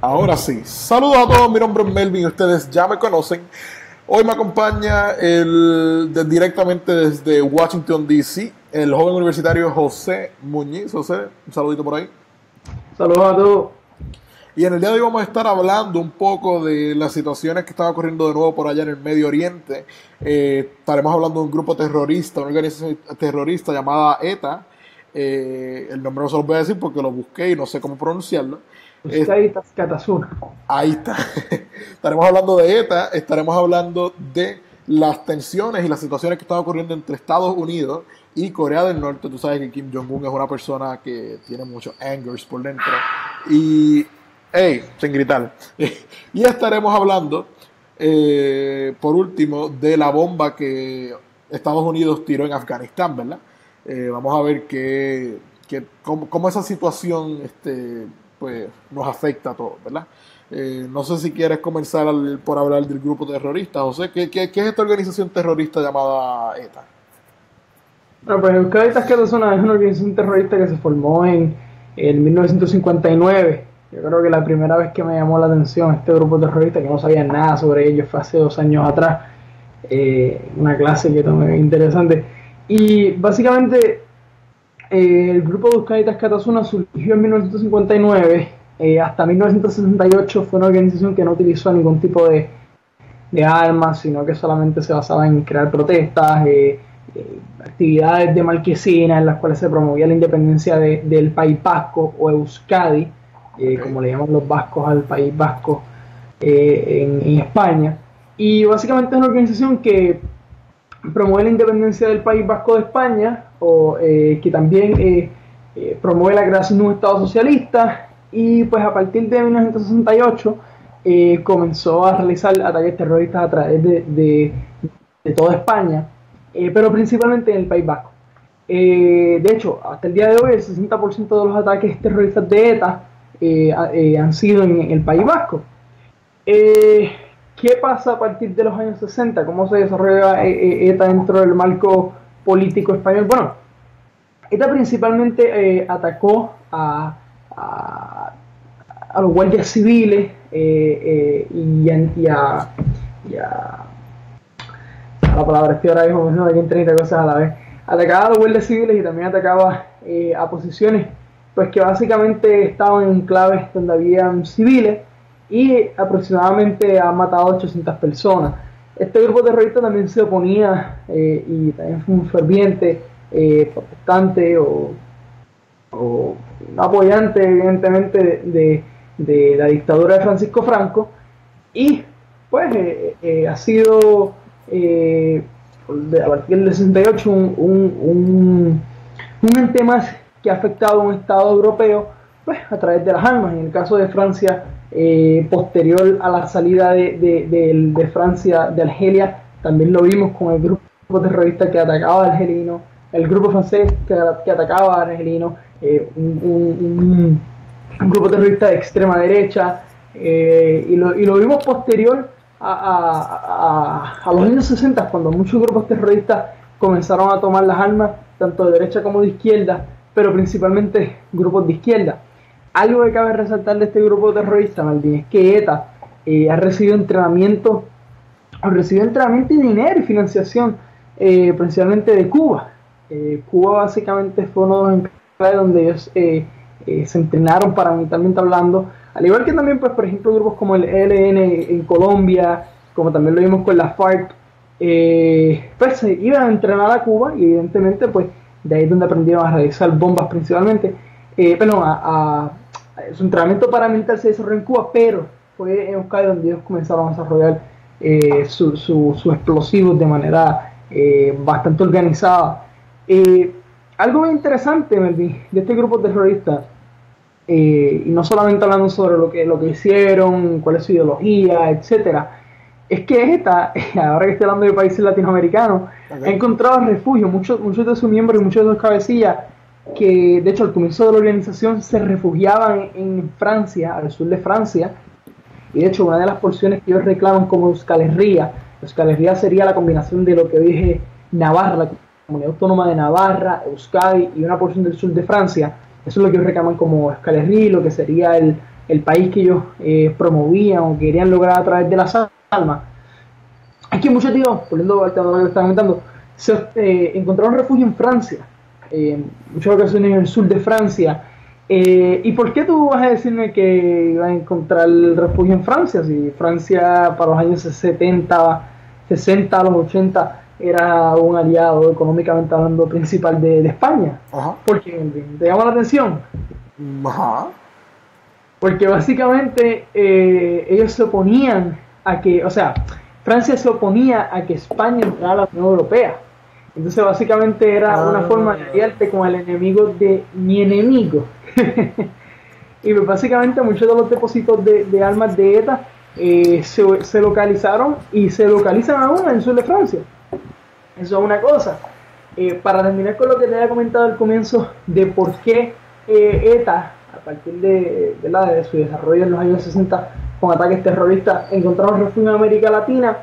Ahora sí, saludos a todos, mi nombre es Melvin y ustedes ya me conocen. Hoy me acompaña directamente desde Washington, D.C., el joven universitario José Muñiz. José, un saludito por ahí. Saludos a todos. Y en el día de hoy vamos a estar hablando un poco de las situaciones que están ocurriendo de nuevo por allá en el Medio Oriente. Estaremos hablando de un grupo terrorista, una organización terrorista llamada ETA. El nombre no se lo voy a decir porque lo busqué y no sé cómo pronunciarlo. Euskadi Katasuna. Ahí está. Estaremos hablando de ETA, estaremos hablando de las tensiones y las situaciones que están ocurriendo entre Estados Unidos y Corea del Norte. Tú sabes que Kim Jong-un es una persona que tiene muchos angers por dentro. Y, hey, sin gritar. Y estaremos hablando, por último, de la bomba que Estados Unidos tiró en Afganistán, ¿verdad? Vamos a ver cómo esa situación pues, nos afecta a todos, ¿verdad? No sé si quieres comenzar por hablar del grupo terrorista, José. ¿Qué es esta organización terrorista llamada ETA? Bueno, pues Euskadi Katasuna es una organización terrorista que se formó en 1959. Yo creo que la primera vez que me llamó la atención este grupo terrorista, que no sabía nada sobre ellos, fue hace 2 años atrás. Una clase que tomé interesante. Y básicamente el grupo de Euskadi Katasuna surgió en 1959. Hasta 1968 fue una organización que no utilizó ningún tipo de armas, sino que solamente se basaba en crear protestas, actividades de marquesina en las cuales se promovía la independencia del País Vasco o Euskadi, como le llaman los vascos al País Vasco en España. Y básicamente es una organización que promueve la independencia del País Vasco de España, o que también promueve la creación de un Estado socialista, y pues a partir de 1968 comenzó a realizar ataques terroristas a través de toda España, pero principalmente en el País Vasco. De hecho, hasta el día de hoy el 60% de los ataques terroristas de ETA han sido en el País Vasco. ¿Qué pasa a partir de los años 60? ¿Cómo se desarrolla ETA dentro del marco político español? Bueno, ETA principalmente atacó a los guardias civiles y a la palabra, estoy ahora mismo pensando aquí en 30 cosas a la vez. Atacaba a los guardias civiles y también atacaba a posiciones pues que básicamente estaban en enclaves donde habían civiles, y aproximadamente ha matado a 800 personas. Este grupo terrorista también se oponía y también fue un ferviente protestante o apoyante evidentemente de la dictadura de Francisco Franco, y pues ha sido a partir del 68 un ente más que ha afectado a un Estado europeo pues a través de las armas. En el caso de Francia, posterior a la salida de Francia de Argelia, también lo vimos con el grupo terrorista que atacaba a argelinos, el grupo francés que atacaba a argelinos, un grupo terrorista de extrema derecha, y lo vimos posterior a los años 60, cuando muchos grupos terroristas comenzaron a tomar las armas, tanto de derecha como de izquierda, pero principalmente grupos de izquierda. Algo que cabe resaltar de este grupo terrorista, Malvin, es que ETA ha recibido entrenamiento y dinero y financiación principalmente de Cuba. Cuba básicamente fue uno de los enclaves donde ellos se entrenaron paramilitarmente hablando, al igual que también, pues, por ejemplo, grupos como el ELN en Colombia, como también lo vimos con la FARC, pues se iban a entrenar a Cuba, y evidentemente pues de ahí es donde aprendieron a realizar bombas principalmente. Su entrenamiento paramilitar se desarrolló en Cuba, pero fue en Euskadi donde ellos comenzaron a desarrollar sus explosivos de manera bastante organizada. Algo muy interesante, Melvin, de este grupo terrorista, y no solamente hablando sobre lo que hicieron, cuál es su ideología, etcétera, es que ETA, ahora que estoy hablando de países latinoamericanos, ha encontrado refugio. Muchos de sus miembros y muchos de sus cabecillas, que de hecho al comienzo de la organización se refugiaban en Francia, al sur de Francia, y de hecho una de las porciones que ellos reclaman como Euskal Herria sería la combinación de lo que hoy es Navarra, la comunidad autónoma de Navarra, Euskadi y una porción del sur de Francia. Eso es lo que ellos reclaman como Euskal Herria, lo que sería el país que ellos promovían o querían lograr a través de las armas. Es que muchos tíos, volviendo al tema que estaba comentando, encontraron refugio en Francia, muchas ocasiones en el sur de Francia. ¿Y por qué tú vas a decirme que iban a encontrar refugio en Francia? Si Francia para los años 70, 60, los 80 era un aliado económicamente hablando principal de España. Ajá. Porque te llama la atención. Ajá. Porque básicamente ellos se oponían a que, o sea, Francia se oponía a que España entrara a la Unión Europea. Entonces básicamente era una forma de aliarte con el enemigo de mi enemigo. Y pues básicamente muchos de los depósitos de armas de ETA se localizaron y se localizan aún en el sur de Francia. Eso es una cosa. Para terminar con lo que te había comentado al comienzo de por qué ETA, a partir de su desarrollo en los años 60 con ataques terroristas, encontraron refugio en América Latina,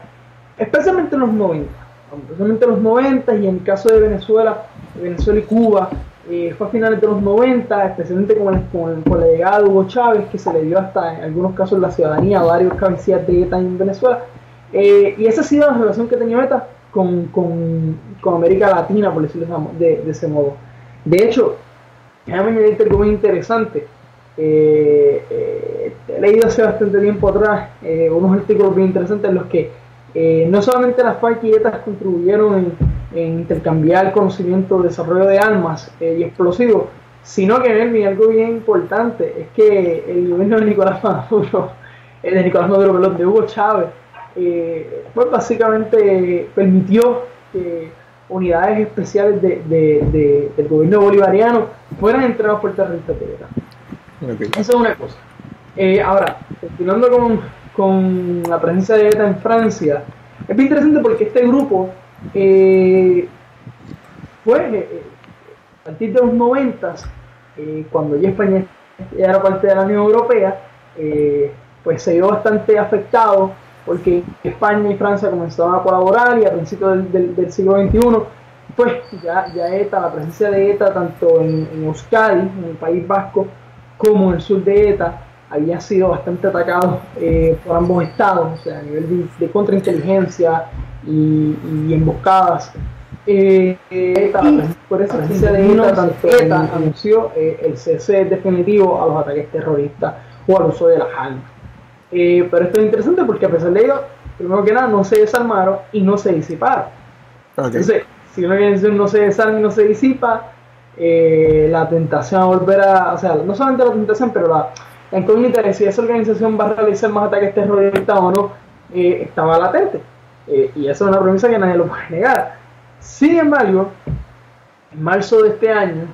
especialmente en los 90. Especialmente en los 90 y en el caso de Venezuela y Cuba, fue a finales de los 90, especialmente con la llegada de Hugo Chávez, que se le dio hasta en algunos casos la ciudadanía a varios cabecillas de ETA en Venezuela. Y esa ha sido la relación que tenía ETA con América Latina, por decirlo de ese modo. De hecho, es un algo muy interesante. He leído hace bastante tiempo atrás unos artículos bien interesantes en los que no solamente las FARC y ETA contribuyeron en intercambiar conocimiento, desarrollo de armas y explosivos, sino que algo bien importante es que el gobierno de Nicolás Maduro, de Hugo Chávez, pues básicamente permitió que unidades especiales del gobierno bolivariano fueran entrenados por terroristas de ETA. Okay. Eso es una cosa. Ahora, continuando con la presencia de ETA en Francia, es bien interesante porque este grupo a partir de los 90, cuando ya España era parte de la Unión Europea, pues se vio bastante afectado porque España y Francia comenzaron a colaborar y a principios del siglo XXI, pues ya ETA, la presencia de ETA tanto en Euskadi, en el País Vasco, como en el sur de ETA, había sido bastante atacado por ambos estados, o sea, a nivel de contrainteligencia y emboscadas. Por esa presencia de ETA anunció el cese definitivo a los ataques terroristas o al uso de las armas. Pero esto es interesante porque a pesar de ello, primero que nada, no se desarmaron y no se disiparon. Okay. Entonces, si una organización no se desarma y no se disipa, la tentación a volver o sea, no solamente la tentación, pero la incógnita de si esa organización va a realizar más ataques terroristas o no, estaba latente. Y esa es una premisa que nadie lo puede negar. Sin embargo, en marzo de este año,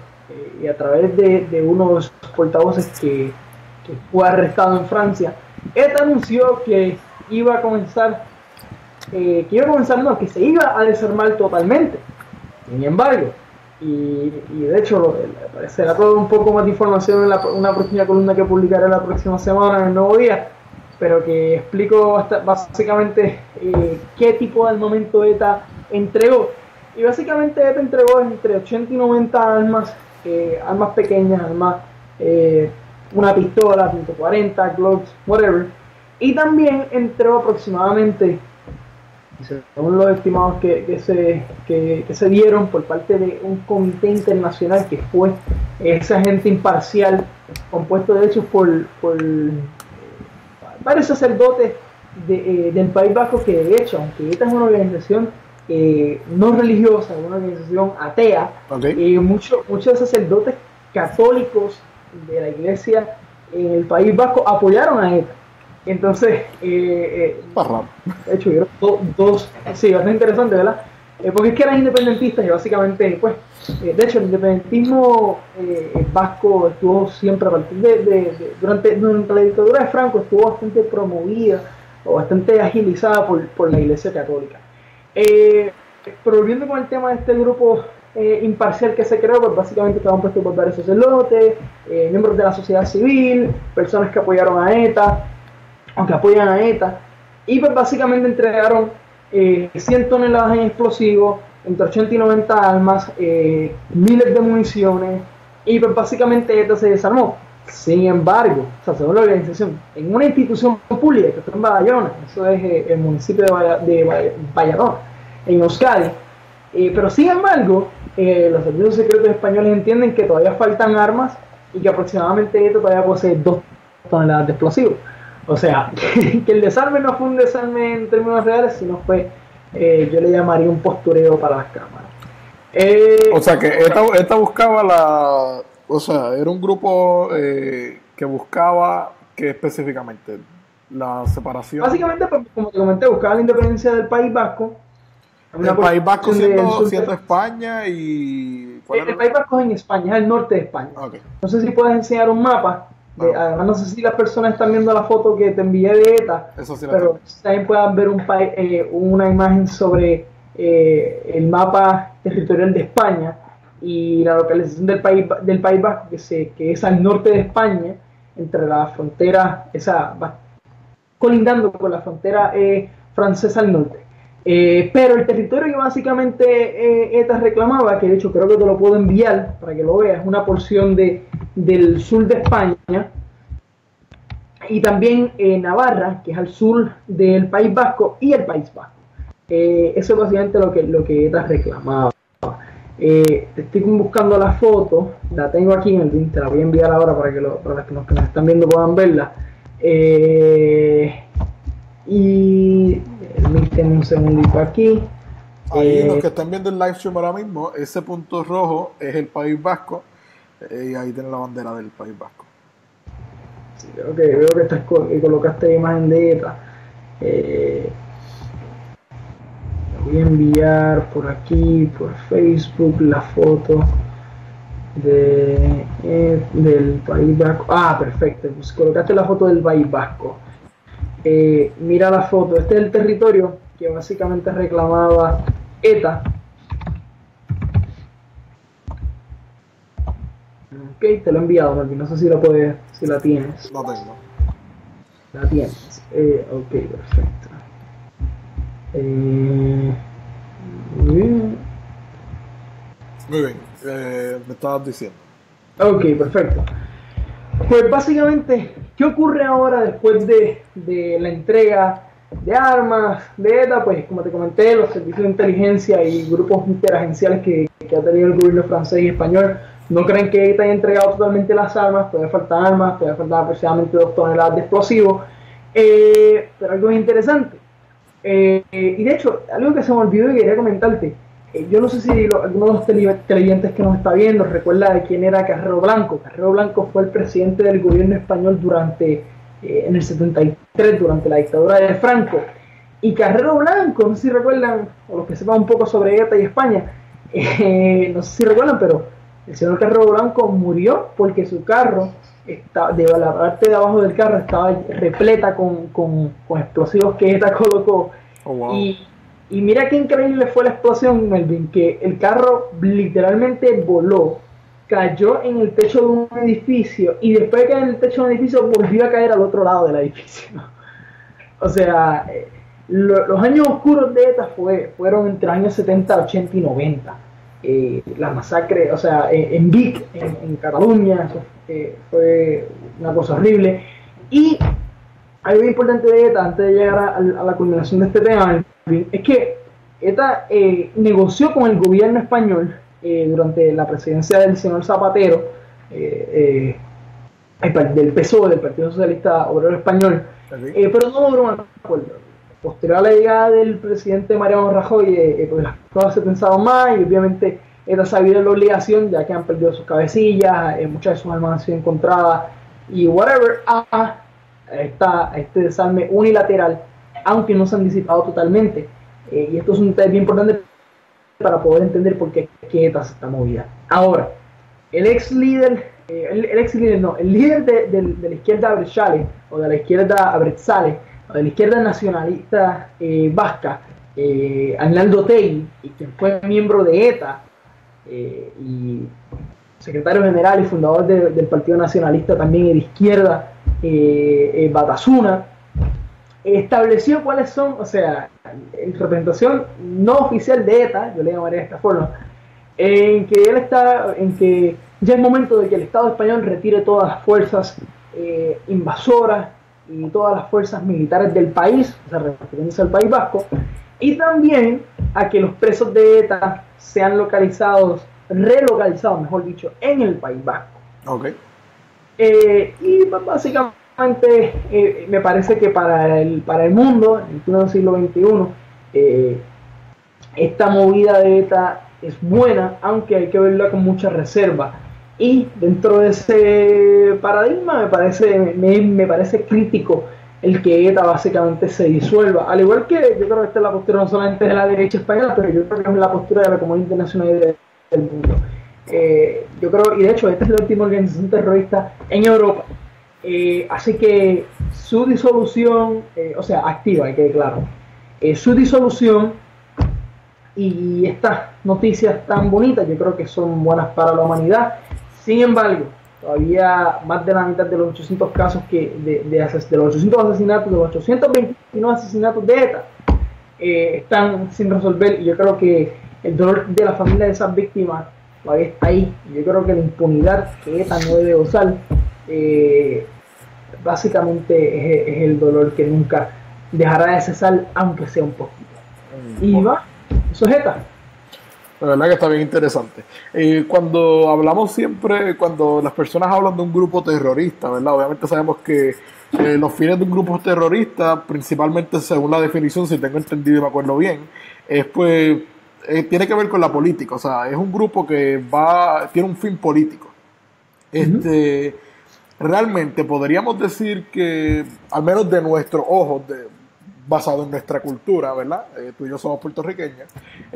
y a través de uno de los portavoces que fue arrestado en Francia, ETA anunció que iba a comenzar, que se iba a desarmar totalmente. Sin embargo, y de hecho será todo un poco más de información en una próxima columna que publicaré la próxima semana en el Nuevo Día, pero que explico básicamente qué tipo de armamento ETA entregó. Y básicamente ETA entregó entre 80 y 90 armas pequeñas, una pistola, .40, Glocks, whatever. Y también entregó aproximadamente, según los estimados que se dieron por parte de un comité internacional que fue ese agente imparcial, compuesto de hecho por varios sacerdotes del País Vasco, que de hecho, aunque esta es una organización no religiosa, una organización atea, okay, muchos sacerdotes católicos de la iglesia en el País Vasco apoyaron a ETA. Entonces, de hecho, hubieron dos, sí, bastante interesante, ¿verdad? Porque es que eran independentistas y básicamente, pues, de hecho, el independentismo vasco estuvo siempre a partir durante la dictadura de Franco, estuvo bastante promovida o bastante agilizada por la Iglesia Católica. Pero volviendo con el tema de este grupo imparcial que se creó, pues básicamente estaban puestos por varios sacerdotes, miembros de la sociedad civil, personas que apoyaron a ETA, aunque apoyan a ETA, y pues básicamente entregaron 100 toneladas en explosivos, entre 80 y 90 armas, miles de municiones, y pues básicamente ETA se desarmó. Sin embargo, o sea, según la organización, en una institución pública que está en Bayona, eso es el municipio de Valladolid, en Euskadi, pero sin embargo, los servicios secretos españoles entienden que todavía faltan armas y que aproximadamente esto todavía posee 2 toneladas de explosivos. O sea, que el desarme no fue un desarme en términos reales, sino fue, yo le llamaría un postureo para las cámaras. O sea, que esta buscaba o sea, era un grupo que buscaba que específicamente la separación. Básicamente, pues, como te comenté, buscaba la independencia del País Vasco. El País Vasco siendo España y... El País Vasco es en España, es el norte de España. Okay. No sé si puedes enseñar un mapa. Además, no sé si las personas están viendo la foto que te envié de ETA, eso sí, pero también puedan ver una imagen sobre el mapa territorial de España y la localización del País Vasco, que es al norte de España, entre la frontera, colindando con la frontera francesa al norte. Pero el territorio que básicamente ETA reclamaba, que de hecho creo que te lo puedo enviar para que lo veas, es una porción del sur de España y también Navarra, que es al sur del País Vasco y el País Vasco. Eso es básicamente lo que ETA reclamaba. Estoy buscando la foto, la tengo aquí en el link, te la voy a enviar ahora para que los que nos están viendo puedan verla. Y permítanme un segundito aquí. Ahí los que están viendo el live stream ahora mismo, ese punto rojo es el País Vasco y ahí tiene la bandera del País Vasco. Sí, veo que colocaste imagen de ETA. Voy a enviar por aquí, por Facebook, la foto del País Vasco. Ah, perfecto, pues colocaste la foto del País Vasco. Mira la foto, este es el territorio que básicamente reclamaba ETA. Ok, te lo he enviado, Melvin, no sé si la tienes. No tengo. La tienes. Ok, perfecto. Muy bien. Muy bien, me estabas diciendo. Ok, perfecto. Pues básicamente, ¿qué ocurre ahora después de la entrega de armas de ETA? Pues como te comenté, los servicios de inteligencia y grupos interagenciales que ha tenido el gobierno francés y español no creen que ETA haya entregado totalmente las armas, todavía faltan armas, todavía faltan aproximadamente 2 toneladas de explosivos, pero algo es interesante. Y de hecho, algo que se me olvidó y quería comentarte, yo no sé si alguno de los televidentes que nos está viendo recuerda de quién era Carrero Blanco. Carrero Blanco fue el presidente del gobierno español en el 73, durante la dictadura de Franco. Y Carrero Blanco, no sé si recuerdan, o los que sepan un poco sobre ETA y España, no sé si recuerdan, pero el señor Carrero Blanco murió porque su carro, la parte de abajo del carro estaba repleta con explosivos que ETA colocó. Oh, wow. Y mira qué increíble fue la explosión, Melvin, que el carro literalmente voló, cayó en el techo de un edificio y después de caer en el techo de un edificio volvió a caer al otro lado del edificio. O sea, los años oscuros de ETA fueron entre los años 70, 80 y 90. La masacre, o sea, en Vic, en Cataluña, fue una cosa horrible. Y algo importante de ETA, antes de llegar a la culminación de este tema, es que ETA negoció con el gobierno español durante la presidencia del señor Zapatero, del PSOE, del Partido Socialista Obrero Español, pero no logró un acuerdo. Posterior a la llegada del presidente Mariano Rajoy, pues las cosas se pensaban más y obviamente ETA sabía de la obligación, ya que han perdido sus cabecillas, muchas de sus armas han sido encontradas y whatever, este desarme unilateral, aunque no se han disipado totalmente. Y esto es un tema bien importante para poder entender por qué ETA se está movida. Ahora, el líder de la izquierda Abertzale, o de la izquierda Abertzale, o de la izquierda nacionalista vasca, Arnaldo Otegi, y quien fue miembro de ETA y secretario general y fundador del Partido Nacionalista también de izquierda, Batasuna, estableció cuáles son, o sea, en representación no oficial de ETA, yo le llamaría de esta forma, en que ya es momento de que el Estado español retire todas las fuerzas invasoras y todas las fuerzas militares del país, o sea, refiriéndose al País Vasco, y también a que los presos de ETA sean relocalizados, mejor dicho, en el País Vasco. Okay. Y básicamente me parece que para el mundo, en el pleno siglo XXI, esta movida de ETA es buena, aunque hay que verla con mucha reserva. Y dentro de ese paradigma me parece crítico el que ETA básicamente se disuelva. Al igual que yo creo que esta es la postura no solamente de la derecha española, pero yo creo que es la postura de la comunidad internacional del mundo. Yo creo, y de hecho esta es la última organización terrorista en Europa. Así que su disolución, o sea, activa, hay que declarar, su disolución y estas noticias tan bonitas, yo creo que son buenas para la humanidad. Sin embargo, todavía más de la mitad de los 800 casos de los 800 asesinatos, de los 829 asesinatos de ETA están sin resolver, y yo creo que el dolor de la familia de esas víctimas todavía está ahí. Yo creo que la impunidad que ETA no debe usar básicamente es el dolor que nunca dejará de cesar, aunque sea un poquito. Y va, eso es ETA. La verdad que está bien interesante. Cuando hablamos siempre, cuando las personas hablan de un grupo terrorista, ¿verdad? Obviamente sabemos que los fines de un grupo terrorista, principalmente según la definición, si tengo entendido y me acuerdo bien, es pues tiene que ver con la política. O sea, es un grupo que tiene un fin político. Realmente podríamos decir que, al menos de nuestros ojos, basado en nuestra cultura, ¿verdad? Tú y yo somos puertorriqueños,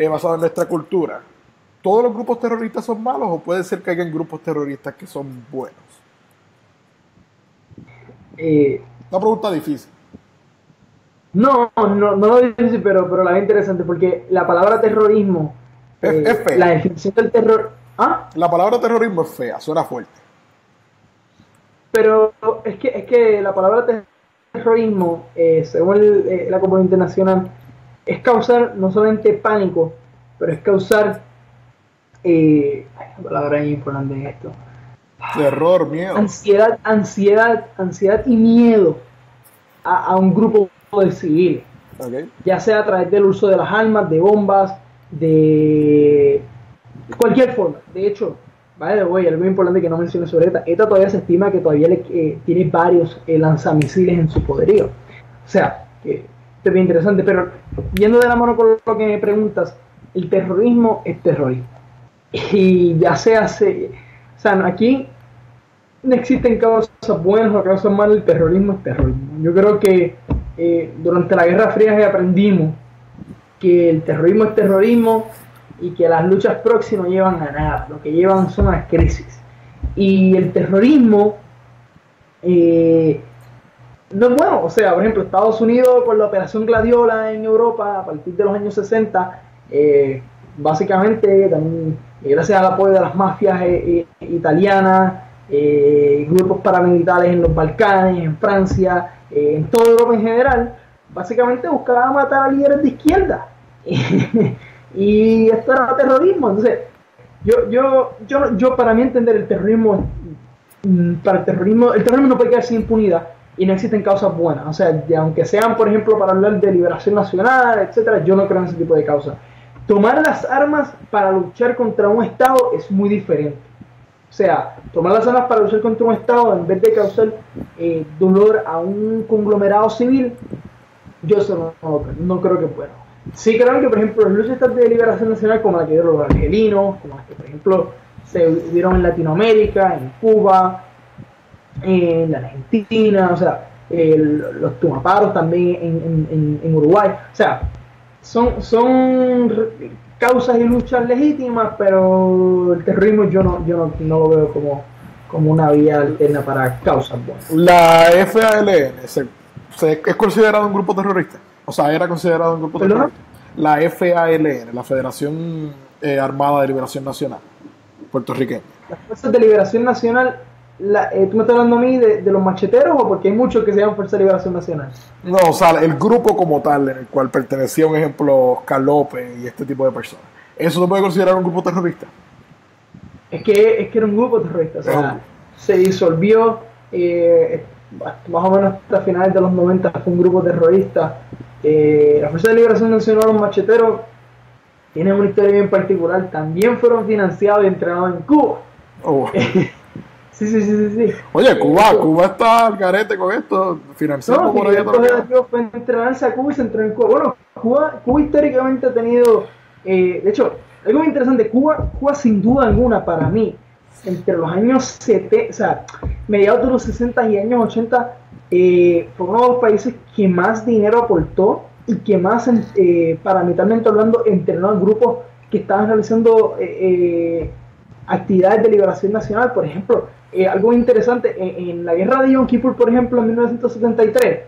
basado en nuestra cultura, ¿todos los grupos terroristas son malos o puede ser que hayan grupos terroristas que son buenos? Una pregunta difícil. No lo difícil, pero la veo interesante, porque la palabra terrorismo, es fea. La definición del terror... ¿Ah? La palabra terrorismo es fea, suena fuerte. Pero es que la palabra terrorismo, según la comunidad internacional, es causar no solamente pánico, pero es causar la palabra es importante en esto. Terror, miedo. Ansiedad y miedo a un grupo de civiles. Okay. Ya sea a través del uso de las armas, de bombas, de cualquier forma. De hecho, algo muy importante que no mencioné sobre ETA. ETA todavía se estima que todavía tiene varios lanzamisiles en su poderío. O sea, esto es bien interesante, pero yendo de la mano con lo que me preguntas, el terrorismo es terrorismo. Y ya se hace... O sea, aquí no existen causas buenas o causas malas, el terrorismo es terrorismo. Yo creo que durante la Guerra Fría aprendimos que el terrorismo es terrorismo, y que las luchas próximas no llevan a nada, lo que llevan son a crisis. Y el terrorismo no es bueno. O sea, por ejemplo, Estados Unidos con la Operación Gladiola en Europa a partir de los años 60, básicamente también gracias al apoyo de las mafias italianas, grupos paramilitares en los Balcanes, en Francia, en toda Europa en general, básicamente buscaba matar a líderes de izquierda. Y esto era terrorismo. Entonces, yo para mí entender el terrorismo no puede quedar sin impunidad, y no existen causas buenas. O sea, aunque sean, por ejemplo, para hablar de liberación nacional, etcétera, yo no creo en ese tipo de causas. Tomar las armas para luchar contra un Estado es muy diferente. O sea, tomar las armas para luchar contra un Estado en vez de causar dolor a un conglomerado civil, yo eso no creo que pueda. Sí creo que, por ejemplo, las luchas de liberación nacional, como la que dieron los argelinos, como las que, por ejemplo, se dieron en Latinoamérica, en Cuba, en la Argentina, o sea, los tumaparos también en Uruguay, o sea, son causas y luchas legítimas, pero el terrorismo yo no lo veo como una vía alterna para causas buenas. La FALN es considerado un grupo terrorista. O sea, era considerado un grupo terrorista. La FALN, la Federación Armada de Liberación Nacional, puertorriqueña. Las Fuerzas de Liberación Nacional, ¿tú me estás hablando a mí de los macheteros o porque hay muchos que se llaman Fuerza de Liberación Nacional? No, o sea, el grupo como tal, en el cual pertenecía, un ejemplo, Oscar López y este tipo de personas. ¿Eso se puede considerar un grupo terrorista? Es que era un grupo terrorista, o sea, se disolvió, más o menos hasta finales de los 90 fue un grupo terrorista. La Fuerza de Liberación Nacional, los macheteros, tienen una historia bien particular, también fueron financiados y entrenados en Cuba. Oh. Sí. Oye, Cuba está al garete con esto, financiando por allá todo. Fue entrenarse a Cuba y se entrenó en Cuba. Bueno, Cuba históricamente ha tenido, de hecho, algo muy interesante, Cuba sin duda alguna para mí, entre los años 70, o sea, mediados de los 60 y años 80, fue uno de los países que más dinero aportó y que más, paramilitarmente hablando, entrenó a grupos que estaban realizando actividades de liberación nacional. Por ejemplo, algo interesante, en la guerra de Yom Kippur, por ejemplo, en 1973,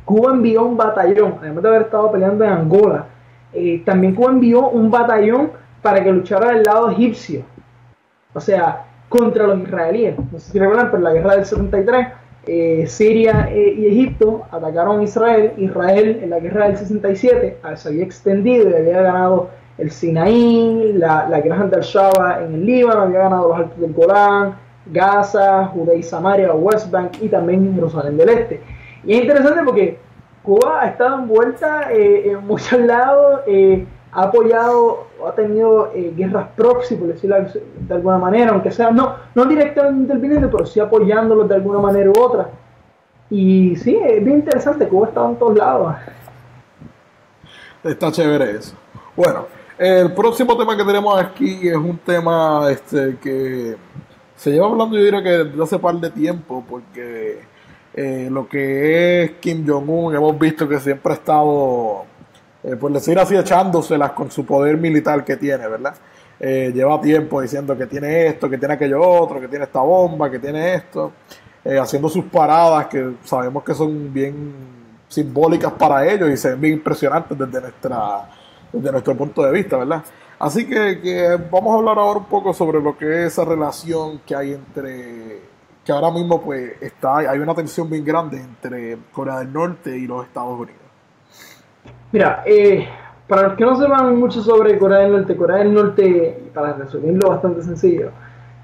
Cuba envió un batallón, además de haber estado peleando en Angola, también Cuba envió un batallón para que luchara del lado egipcio, o sea, contra los israelíes. No sé si recuerdan, pero en la guerra del 73, Siria y Egipto atacaron a Israel. Israel en la guerra del 67 se había extendido y había ganado el Sinaí, la guerra del Shaba en el Líbano, había ganado los Altos del Golán, Gaza, Judea y Samaria, West Bank y también Jerusalén del Este. Y es interesante porque Cuba ha estado envuelta en muchos lados, ha apoyado, ha tenido guerras proxy, por decirlo de alguna manera, aunque sea no directamente interviniendo, pero sí apoyándolos de alguna manera u otra. Y sí, es bien interesante, Cuba ha estado en todos lados. Está chévere eso. Bueno, el próximo tema que tenemos aquí es un tema que se lleva hablando, yo diría que desde hace par de tiempo, porque lo que es Kim Jong-un, hemos visto que siempre ha estado, por decir así, echándoselas con su poder militar que tiene, ¿verdad? Lleva tiempo diciendo que tiene esto, que tiene aquello otro, que tiene esta bomba, que tiene esto, haciendo sus paradas que sabemos que son bien simbólicas para ellos y se ven bien impresionantes desde nuestro punto de vista, ¿verdad? Así que vamos a hablar ahora un poco sobre lo que es esa relación que hay que ahora mismo pues hay una tensión bien grande entre Corea del Norte y los Estados Unidos. Mira, para los que no sepan mucho sobre Corea del Norte, para resumirlo bastante sencillo,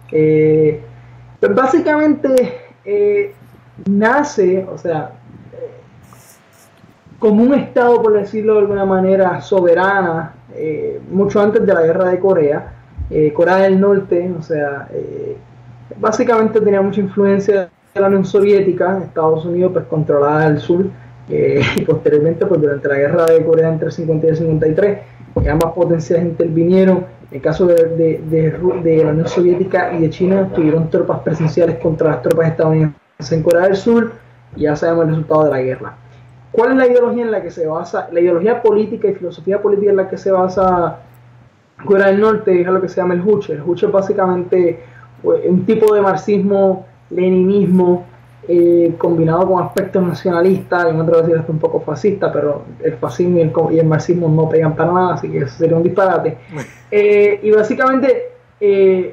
pues básicamente nace, o sea, como un estado, por decirlo de alguna manera, soberana, mucho antes de la guerra de Corea. Corea del Norte, o sea, básicamente tenía mucha influencia de la Unión Soviética. Estados Unidos pues controlaba el sur, y posteriormente pues durante la guerra de Corea entre 50 y 53 ambas potencias intervinieron. En el caso de la Unión Soviética y de China, tuvieron tropas presenciales contra las tropas estadounidenses en Corea del Sur, y ya sabemos el resultado de la guerra. ¿Cuál es la ideología en la que se basa? La ideología política y filosofía política en la que se basa Corea del Norte es lo que se llama el Juche. El Juche es básicamente un tipo de marxismo, leninismo, combinado con aspectos nacionalistas, y me atrevo a decir hasta un poco fascista, pero el fascismo y el marxismo no pegan para nada, así que eso sería un disparate. Y básicamente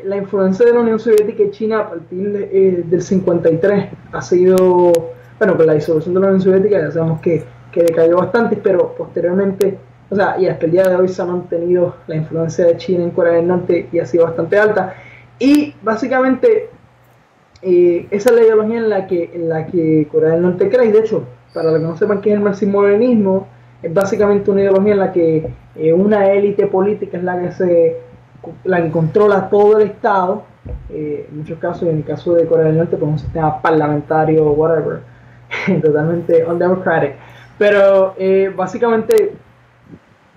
la influencia de la Unión Soviética y China a partir del 53 ha sido, bueno, con la disolución de la Unión Soviética ya sabemos que decayó bastante, pero posteriormente, o sea, y hasta el día de hoy se ha mantenido la influencia de China en Corea del Norte y ha sido bastante alta. Y básicamente esa es la ideología en la que Corea del Norte cree. Y de hecho, para los que no sepan qué es el marxismo-leninismo, es básicamente una ideología en la que una élite política es la que controla todo el Estado. En muchos casos, en el caso de Corea del Norte, pues un sistema parlamentario, whatever, totalmente undemocratic. Pero básicamente,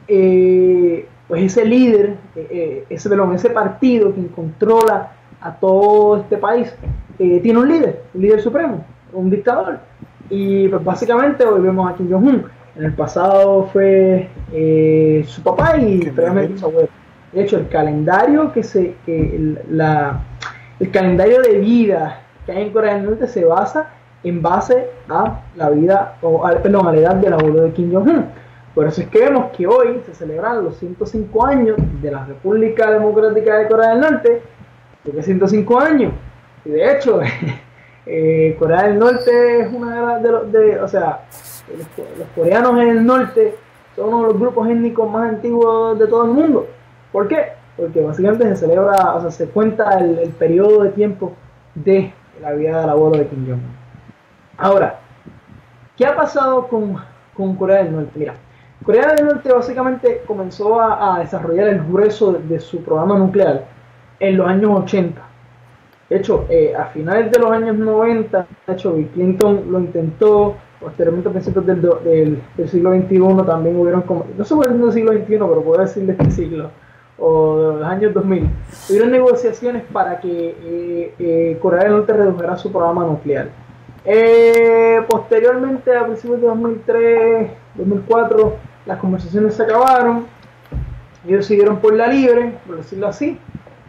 pues ese líder, ese partido que controla a todo este país, tiene un líder supremo, un dictador. Y pues básicamente hoy vemos a Kim Jong-un. En el pasado fue su papá y previamente su abuelo. De hecho, el calendario el calendario de vida que hay en Corea del Norte se basa en base a la vida, a la edad del abuelo de Kim Jong-un. Por eso es que vemos que hoy se celebran los 105 años de la República Democrática de Corea del Norte. ¿Por qué 105 años? Y de hecho, Corea del Norte es una o sea, los coreanos en el norte son uno de los grupos étnicos más antiguos de todo el mundo. ¿Por qué? porque básicamente se celebra, o sea, se cuenta el periodo de tiempo de la vida del abuelo de Kim Jong-un. Ahora, ¿qué ha pasado con Corea del Norte? Mira, Corea del Norte básicamente comenzó a desarrollar el grueso de su programa nuclear en los años 80. De hecho, a finales de los años 90, de hecho, Bill Clinton lo intentó. Posteriormente, a principios del siglo XXI, también hubieron, como, no se puede decir del siglo XXI, pero puedo decir de este siglo, o de los años 2000, hubieron negociaciones para que Corea del Norte redujera su programa nuclear. Posteriormente, a principios de 2003, 2004, las conversaciones se acabaron, ellos siguieron por la libre, por decirlo así,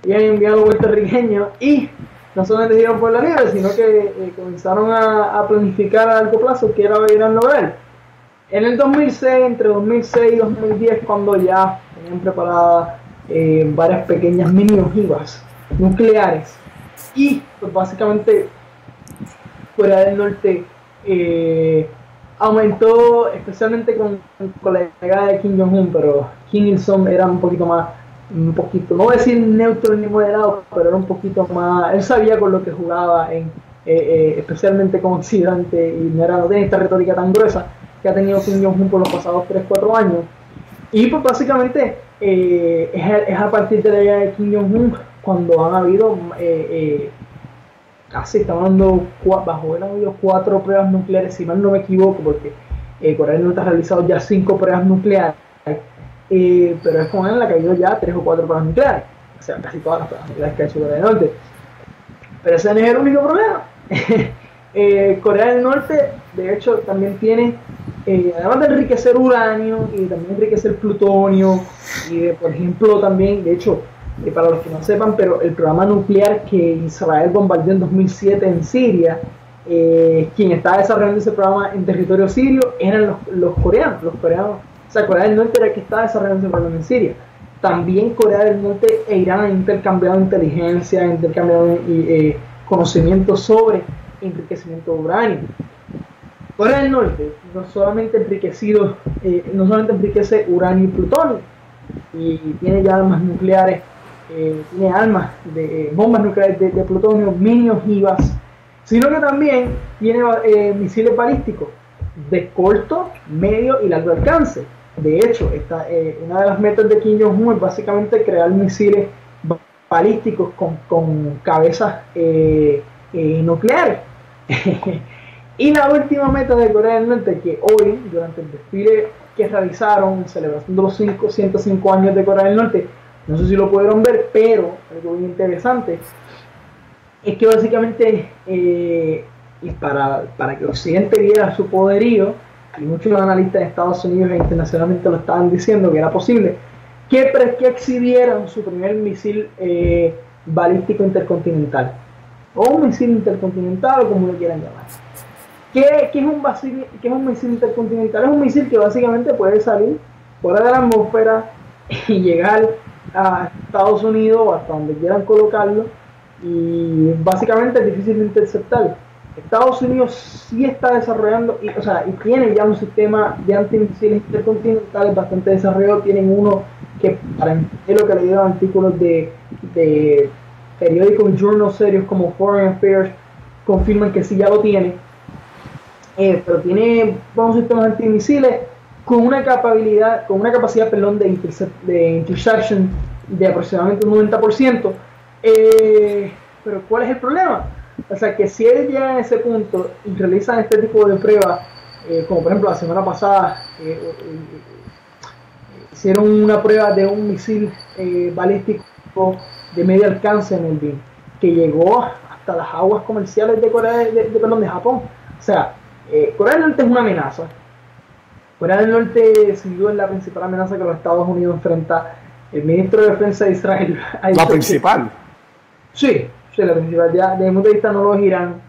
y han enviado puertorriqueños y no solamente dieron por la libre, sino que comenzaron a planificar a largo plazo qué era Irán lograr. En el 2006, entre 2006 y 2010, cuando ya tenían preparadas varias pequeñas mini ojivas nucleares, y pues básicamente Corea del Norte aumentó, especialmente con la llegada de Kim Jong-un, pero Kim Il-sung era un poquito, no voy a decir neutro ni moderado, pero era un poquito más, él sabía con lo que jugaba, especialmente con Occidente, y no tenía esta retórica tan gruesa que ha tenido Kim Jong-un por los pasados 3-4 años. Y pues básicamente es a partir de la llegada de Kim Jong-un cuando han habido casi, estamos hablando, bajo él han habido 4 pruebas nucleares, si mal no me equivoco, porque Corea del Norte ha realizado ya 5 pruebas nucleares. Pero es con él la que ha habido ya 3 o 4 pruebas nucleares, o sea, casi todas las pruebas nucleares que ha hecho Corea del Norte. Pero ese no es el único problema. Corea del Norte, de hecho, también tiene, además de enriquecer uranio y también enriquecer plutonio, y por ejemplo, también, de hecho, para los que no sepan, pero el programa nuclear que Israel bombardeó en 2007 en Siria, quien estaba desarrollando ese programa en territorio sirio eran los coreanos. O sea, Corea del Norte era el que estaba desarrollando ese programa en Siria. También Corea del Norte e Irán han intercambiado inteligencia, han intercambiado conocimientos sobre enriquecimiento de uranio. Corea del Norte no solamente enriquece uranio y plutonio, y tiene ya armas nucleares, tiene armas de bombas nucleares de plutonio, mini ojivas, sino que también tiene misiles balísticos de corto, medio y largo alcance. De hecho, una de las metas de Kim Jong-un es básicamente crear misiles balísticos con cabezas nucleares. Y la última meta de Corea del Norte, que hoy, durante el desfile que realizaron en celebración de los 105 años de Corea del Norte, no sé si lo pudieron ver, pero algo muy interesante es que básicamente y para que Occidente viera su poderío, y muchos analistas de Estados Unidos e internacionalmente lo estaban diciendo que era posible, que exhibieran su primer misil balístico intercontinental, o un misil intercontinental, o como lo quieran llamar. ¿Qué es un misil intercontinental? Es un misil que básicamente puede salir fuera de la atmósfera y llegar a Estados Unidos o hasta donde quieran colocarlo, y básicamente es difícil de interceptar. Estados Unidos sí está desarrollando y tiene ya un sistema de antimisiles intercontinentales bastante desarrollado. Tienen uno que, para entender lo que le dieron artículos de periódicos y journals serios como Foreign Affairs, confirman que sí ya lo tiene. Pero tiene buenos sistemas antimisiles con una capacidad de interception de aproximadamente un 90%. Pero ¿cuál es el problema? O sea, que si ellos llegan a ese punto y realizan este tipo de pruebas, como por ejemplo la semana pasada hicieron una prueba de un misil balístico de medio alcance en el BIM, que llegó hasta las aguas comerciales de de Japón. O sea, Corea del Norte es una amenaza. Corea del Norte sin duda es la principal amenaza que los Estados Unidos enfrenta. El ministro de Defensa de Israel ¿La principal? Sí, la principal. Ya desde el punto de vista no lo es Irán.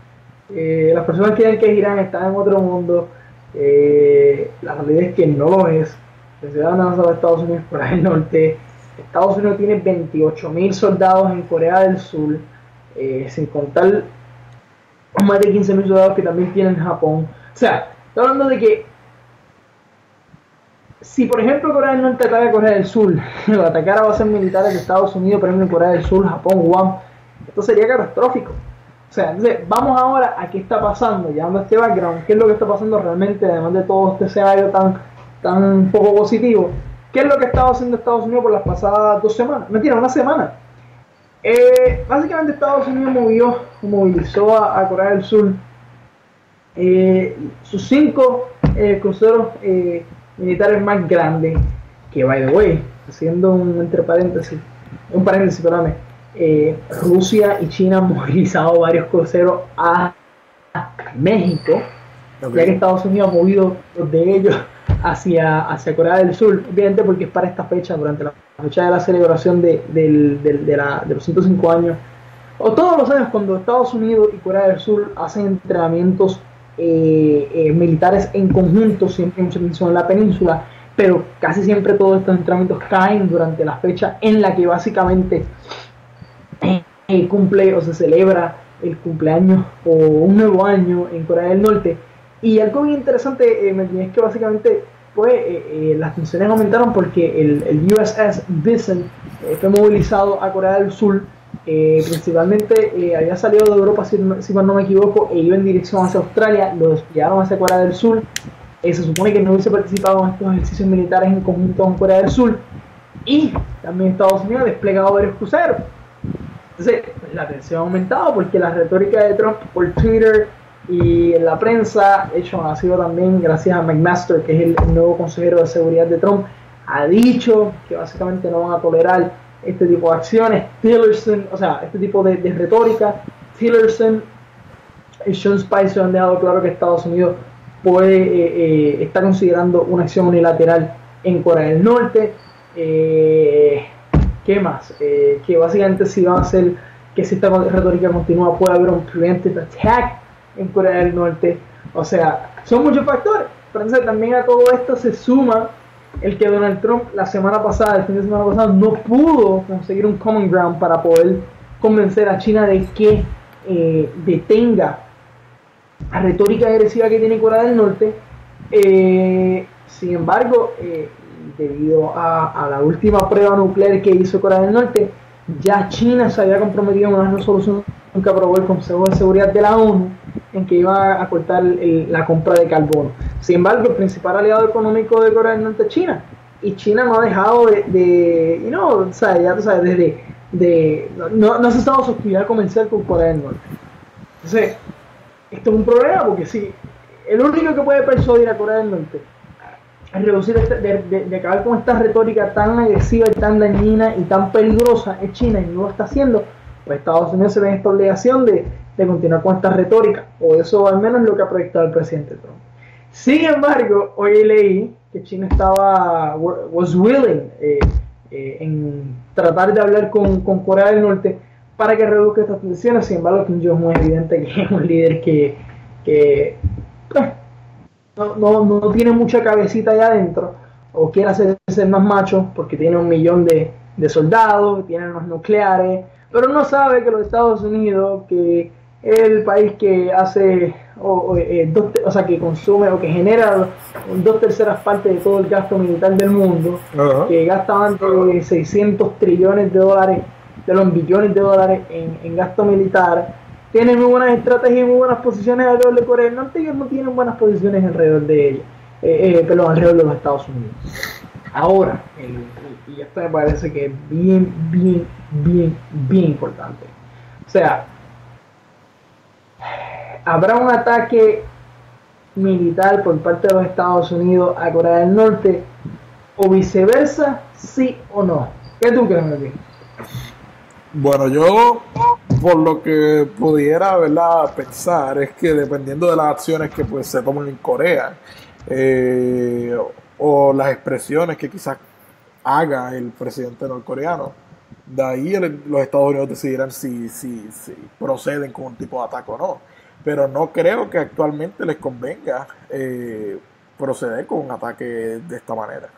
Las personas que creen que es Irán están en otro mundo. La realidad es que no lo es. La ciudad amenaza de Estados Unidos, Corea del Norte. Estados Unidos tiene 28.000 soldados en Corea del Sur, sin contar más de 15.000 soldados que también tienen en Japón. O sea, estoy hablando de que si por ejemplo Corea del Norte ataca a Corea del Sur, o atacara a bases militares de Estados Unidos, por ejemplo en Corea del Sur, Japón, Guam, esto sería catastrófico. O sea, entonces vamos ahora a qué está pasando, llevando este background, qué es lo que está pasando realmente, además de todo este escenario tan poco positivo. ¿Qué es lo que estaba haciendo Estados Unidos por las pasadas 2 semanas? Mentira, una semana. Básicamente Estados Unidos movilizó a Corea del Sur sus 5 cruceros militares más grandes, que by the way, haciendo un paréntesis, perdóname, Rusia y China han movilizado varios cruceros a México, ya que Estados Unidos ha movido los de ellos hacia Corea del Sur, obviamente porque es para esta fecha, durante la fecha de la celebración de los 105 años, o todos los años cuando Estados Unidos y Corea del Sur hacen entrenamientos militares en conjunto, siempre hay mucha tensión en la península, pero casi siempre todos estos entrenamientos caen durante la fecha en la que básicamente cumple o se celebra el cumpleaños o un nuevo año en Corea del Norte. Y algo bien interesante es que básicamente pues, las tensiones aumentaron porque el USS Bison fue movilizado a Corea del Sur, principalmente había salido de Europa si no me equivoco e iba en dirección hacia Australia, lo desviaron hacia Corea del Sur. Se supone que no hubiese participado en estos ejercicios militares en conjunto con Corea del Sur, y también Estados Unidos ha desplegado varios cruceros. Entonces la tensión ha aumentado porque la retórica de Trump por Twitter y en la prensa, de hecho ha sido también gracias a McMaster, que es el nuevo consejero de seguridad de Trump, ha dicho que básicamente no van a tolerar este tipo de acciones. Tillerson, o sea, este tipo de retórica. Tillerson y Sean Spicer han dejado claro que Estados Unidos está considerando una acción unilateral en Corea del Norte. ¿Qué más? Que básicamente si va a ser que si esta retórica continúa puede haber un preemptive attack en Corea del Norte. O sea, son muchos factores. Pero entonces también a todo esto se suma el que Donald Trump el fin de semana pasado, no pudo conseguir un common ground para poder convencer a China de que detenga la retórica agresiva que tiene Corea del Norte. Sin embargo, debido a la última prueba nuclear que hizo Corea del Norte, ya China se había comprometido en una resolución que aprobó el Consejo de Seguridad de la ONU, en que iba a cortar la compra de carbono. Sin embargo, el principal aliado económico de Corea del Norte es China, y China no ha dejado no se ha cesado su actividad comercial con Corea del Norte. Entonces, esto es un problema, porque si el único que puede persuadir a Corea del Norte a reducir de acabar con esta retórica tan agresiva y tan dañina y tan peligrosa es China, y no lo está haciendo, pues Estados Unidos se ve en esta obligación de continuar con esta retórica, o eso al menos es lo que ha proyectado el presidente Trump. Sin embargo, hoy leí que China was willing en tratar de hablar con Corea del Norte para que reduzca estas tensiones. Sin embargo, Kim Jong-un es evidente que es un líder que no tiene mucha cabecita allá adentro, o quiere hacerse más macho porque tiene 1 millón de soldados, tiene armas nucleares, pero no sabe que los Estados Unidos, que es el país que hace que consume o que genera 2/3 partes de todo el gasto militar del mundo, que gasta más de 600 trillones de dólares, de los billones de dólares en gasto militar, tiene muy buenas estrategias y muy buenas posiciones alrededor de Corea del Norte, y ellos no tienen buenas posiciones alrededor de ella, alrededor de los Estados Unidos. Ahora, y esto me parece que es bien importante. O sea, ¿habrá un ataque militar por parte de los Estados Unidos a Corea del Norte, o viceversa, sí o no? ¿Qué tú crees, Melvin? Bueno, yo por lo que pudiera, ¿verdad?, pensar es que dependiendo de las acciones que pues se tomen en Corea, o las expresiones que quizás haga el presidente norcoreano, de ahí los Estados Unidos decidirán si proceden con un tipo de ataque o no. Pero no creo que actualmente les convenga proceder con un ataque de esta manera.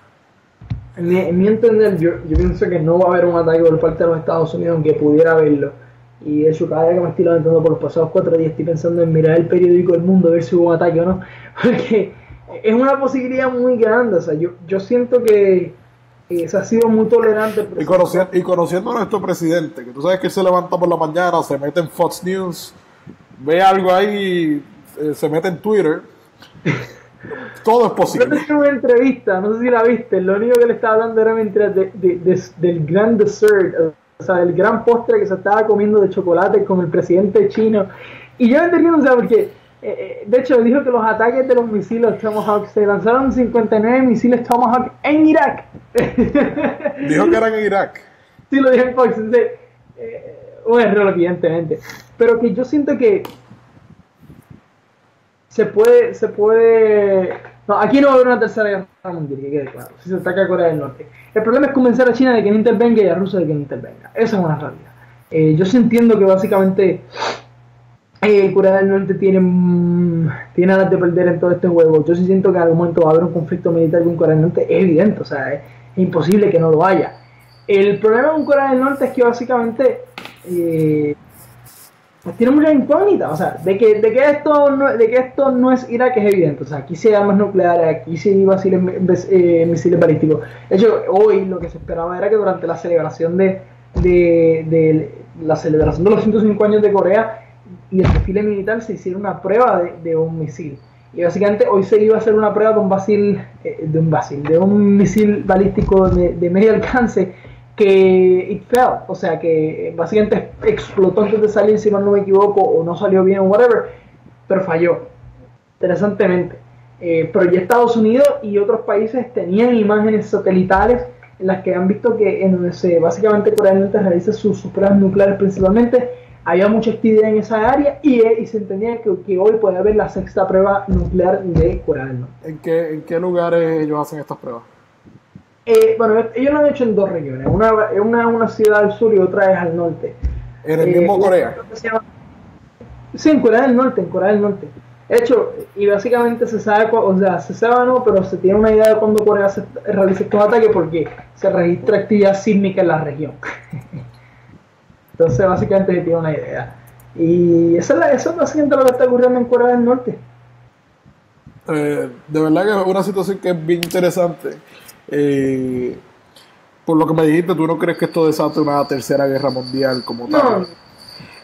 En mi entender, yo pienso que no va a haber un ataque por parte de los Estados Unidos, aunque pudiera haberlo. Y de hecho, cada día que me estoy levantando por los pasados 4 días estoy pensando en mirar el periódico El Mundo a ver si hubo un ataque o no. Porque es una posibilidad muy grande. O sea, yo siento que se ha sido muy tolerante. Y conociendo a nuestro presidente, que tú sabes que él se levanta por la mañana, se mete en Fox News, ve algo ahí, se mete en Twitter, todo es posible. Yo tengo una entrevista, no sé si la viste, lo único que le estaba hablando era mientras del gran dessert, o sea, del gran postre que se estaba comiendo de chocolate con el presidente chino. Y yo no entendí, o sea, porque de hecho dijo que los ataques de los misiles Tomahawk, se lanzaron 59 misiles Tomahawk en Irak. Dijo que eran en Irak. Sí, lo dijo en Fox. Un error, evidentemente. Pero que yo siento que se puede. No, aquí no va a haber una tercera guerra mundial, que quede claro. Si se ataca a Corea del Norte. El problema es convencer a China de que no intervenga y a Rusia de que no intervenga. Esa es una realidad. Yo sí entiendo que básicamente Corea del Norte tiene ganas de perder en todo este juego. Yo sí siento que en algún momento va a haber un conflicto militar con Corea del Norte. Es evidente, o sea, es imposible que no lo haya. El problema con Corea del Norte es que básicamente tiene muchas incógnitas, o sea, de que esto no es Irak es evidente, o sea, aquí sí hay armas nucleares, aquí sí hay misiles balísticos. De hecho, hoy lo que se esperaba era que durante la celebración de los 105 años de Corea y el desfile militar se hiciera una prueba de un misil. Y básicamente hoy se iba a hacer una prueba de un misil balístico de medio alcance que it fell, o sea que básicamente explotó antes de salir, si mal no me equivoco, o no salió bien o whatever, pero falló, interesantemente. Pero ya Estados Unidos y otros países tenían imágenes satelitales en las que han visto que en donde básicamente Corea del Norte realiza sus pruebas nucleares principalmente, había mucha actividad en esa área y se entendía que hoy puede haber la sexta prueba nuclear de Corea del Norte. ¿En qué lugares ellos hacen estas pruebas? Bueno, ellos lo han hecho en dos regiones, una es una ciudad al sur y otra es al norte. ¿En el mismo Corea? Sí, en Corea del Norte, De hecho, y básicamente se sabe no, pero se tiene una idea de cuándo Corea realiza estos ataques porque se registra actividad sísmica en la región. Entonces, básicamente se tiene una idea. Y eso es básicamente lo que está ocurriendo en Corea del Norte. De verdad que es una situación que es bien interesante. Por lo que me dijiste, ¿tú no crees que esto desate una tercera guerra mundial como tal? No.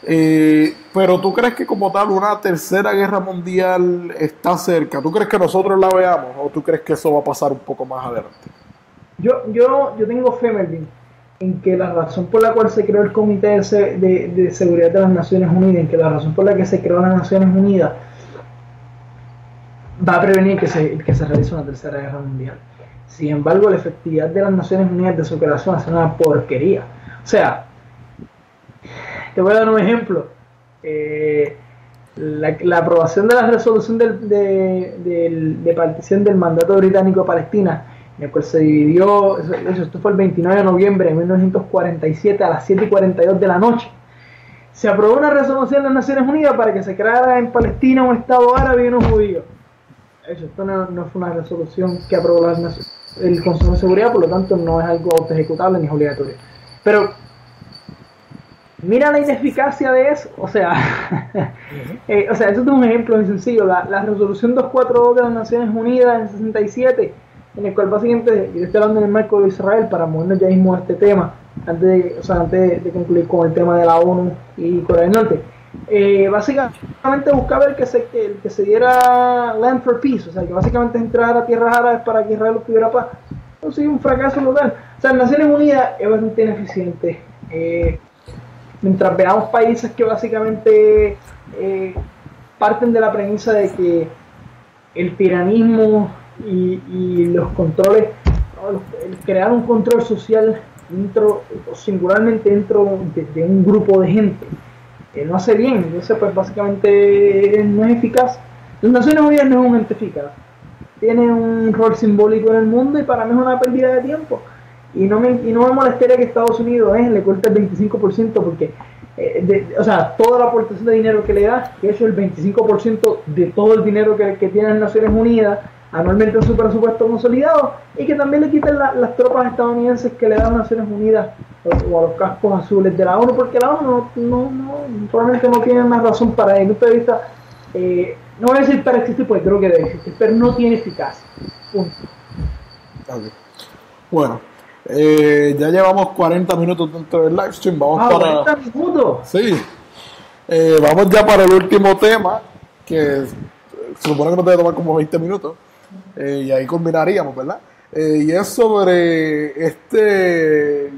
Pero ¿tú crees que como tal una tercera guerra mundial está cerca? ¿Tú crees que nosotros la veamos o tú crees que eso va a pasar un poco más adelante? Yo tengo fe, Melvin, en que la razón por la cual se creó el Comité de Seguridad de las Naciones Unidas, en que la razón por la que se creó las Naciones Unidas va a prevenir que se realice una tercera guerra mundial. Sin embargo, la efectividad de las Naciones Unidas de su creación es una porquería. O sea, te voy a dar un ejemplo. La aprobación de la resolución de partición del mandato británico a Palestina, en el cual se dividió, esto fue el 29 de noviembre de 1947 a las 7:42 de la noche. Se aprobó una resolución de las Naciones Unidas para que se creara en Palestina un Estado árabe y uno judío. Esto no fue una resolución que aprobó el Consejo de Seguridad, por lo tanto no es algo autoejecutable ni obligatorio. Pero mira la ineficacia de eso, o sea, eso es un ejemplo muy sencillo. La resolución 242 de las Naciones Unidas en 67, en el cual básicamente, yo estoy hablando en el marco de Israel para movernos ya mismo a este tema, antes de concluir con el tema de la ONU y Corea del Norte. Básicamente buscaba el que se diera land for peace, o sea, que básicamente entrar a tierras árabes para que Israel tuviera paz. Entonces, un fracaso total. O sea, las Naciones Unidas es bastante ineficiente. Mientras veamos países que básicamente parten de la premisa de que el tiranismo y los controles, el crear un control social singularmente dentro de un grupo de gente, no hace bien. Entonces, pues básicamente no es eficaz. Las Naciones Unidas no es un ente eficaz. Tiene un rol simbólico en el mundo y para mí es una pérdida de tiempo. Y no me molestaría que Estados Unidos le corte el 25% porque, toda la aportación de dinero que le da, que eso es el 25% de todo el dinero que tienen las Naciones Unidas anualmente en su presupuesto consolidado, y que también le quiten las tropas estadounidenses que le dan a Naciones Unidas o a los cascos azules de la ONU, porque la ONU probablemente no tiene una razón para, desde mi punto de vista, no voy a decir para existir, porque creo que debe existir, pero no tiene eficacia. Punto. Okay. Bueno, ya llevamos 40 minutos dentro del live stream. Vamos para 40 minutos. Sí. Vamos ya para el último tema, que se supone que nos debe tomar como 20 minutos. Y ahí combinaríamos, ¿verdad? Y es sobre este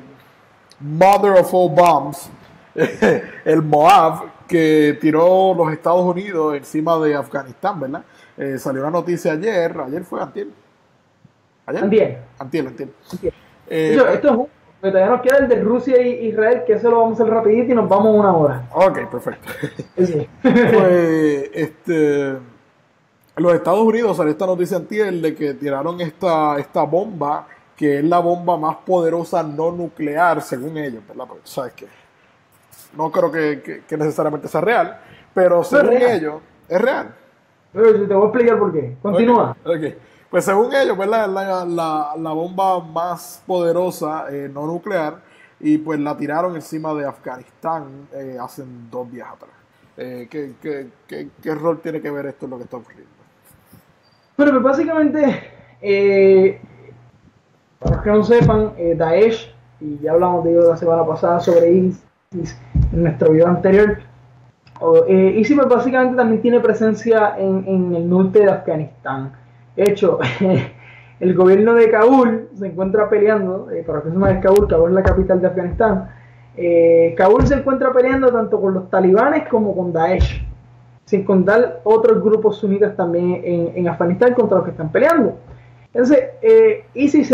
Mother of All Bombs, el Moab, que tiró los Estados Unidos encima de Afganistán, ¿verdad? Salió una noticia ayer fue antier. Antier. Esto es un... Pero todavía nos queda el de Rusia e Israel, que eso lo vamos a hacer rapidito y nos vamos una hora. Ok, perfecto. Sí. Pues, los Estados Unidos salió esta noticia antier de que tiraron esta bomba, que es la bomba más poderosa no nuclear, según ellos, ¿verdad? Porque tú sabes que no creo que necesariamente sea real, pero según ellos, es real. Pero te voy a explicar por qué. Continúa. Okay. Pues según ellos, ¿verdad? Es la bomba más poderosa no nuclear, y pues la tiraron encima de Afganistán hace 2 días atrás. ¿Qué rol tiene que ver esto en lo que está ocurriendo? Bueno, pues básicamente, para los que no sepan, Daesh, y ya hablamos de ello la semana pasada sobre ISIS en nuestro video anterior, ISIS pues básicamente también tiene presencia en el norte de Afganistán. De hecho, el gobierno de Kabul se encuentra peleando, para los que no saben, Kabul es la capital de Afganistán. Kabul se encuentra peleando tanto con los talibanes como con Daesh, sin contar otros grupos sunitas también en Afganistán contra los que están peleando. Entonces, ISIS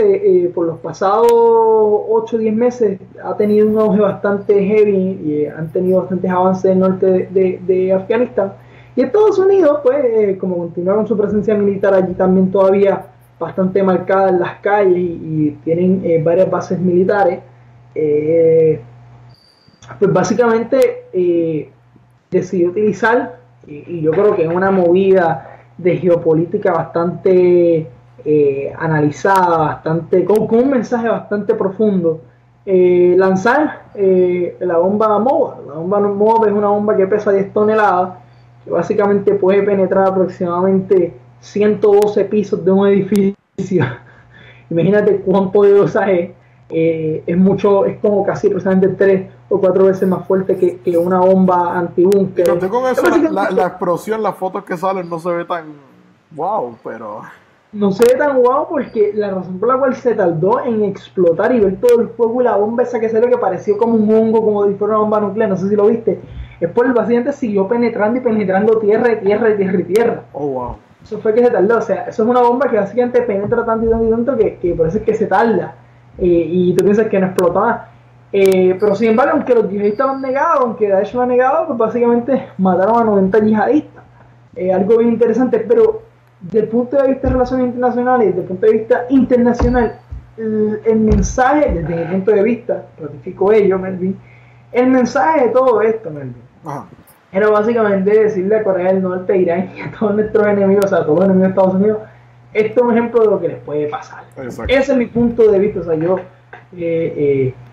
por los pasados 8 o 10 meses ha tenido un auge bastante heavy y han tenido bastantes avances en el norte de Afganistán. Y Estados Unidos, pues, como continúa con su presencia militar allí también todavía bastante marcada en las calles y tienen varias bases militares, pues básicamente decidió utilizar, y yo creo que es una movida de geopolítica bastante analizada, bastante con un mensaje bastante profundo, lanzar la bomba MOAB. La bomba MOAB es una bomba que pesa 10 toneladas, que básicamente puede penetrar aproximadamente 112 pisos de un edificio. Imagínate cuán poderosa es. Es como casi aproximadamente 3 o 4 veces más fuerte que una bomba antibúnker. Conté con eso, la explosión, las fotos que salen no se ve tan wow, pero... No se ve tan guau porque la razón por la cual se tardó en explotar y ver todo el fuego y la bomba esa que salió, que pareció como un hongo, como si fuera una bomba nuclear, no sé si lo viste, es por el básicamente siguió penetrando y penetrando tierra. Oh, wow. Eso fue que se tardó, o sea, eso es una bomba que básicamente penetra tanto y tanto que por eso es que se tarda, y tú piensas que no explota más. Pero sin embargo, aunque los yihadistas lo han negado, aunque Daesh lo ha negado, pues básicamente mataron a 90 yihadistas. Algo bien interesante, pero desde el punto de vista de relaciones internacionales, desde el punto de vista internacional, el mensaje, desde mi punto de vista, ratifico ello, Melvin, el mensaje de todo esto, Melvin, era básicamente decirle a Corea del Norte, Irán y a todos nuestros enemigos, o sea, a todos los enemigos de Estados Unidos, esto es un ejemplo de lo que les puede pasar. Exacto. Ese es mi punto de vista, o sea, yo,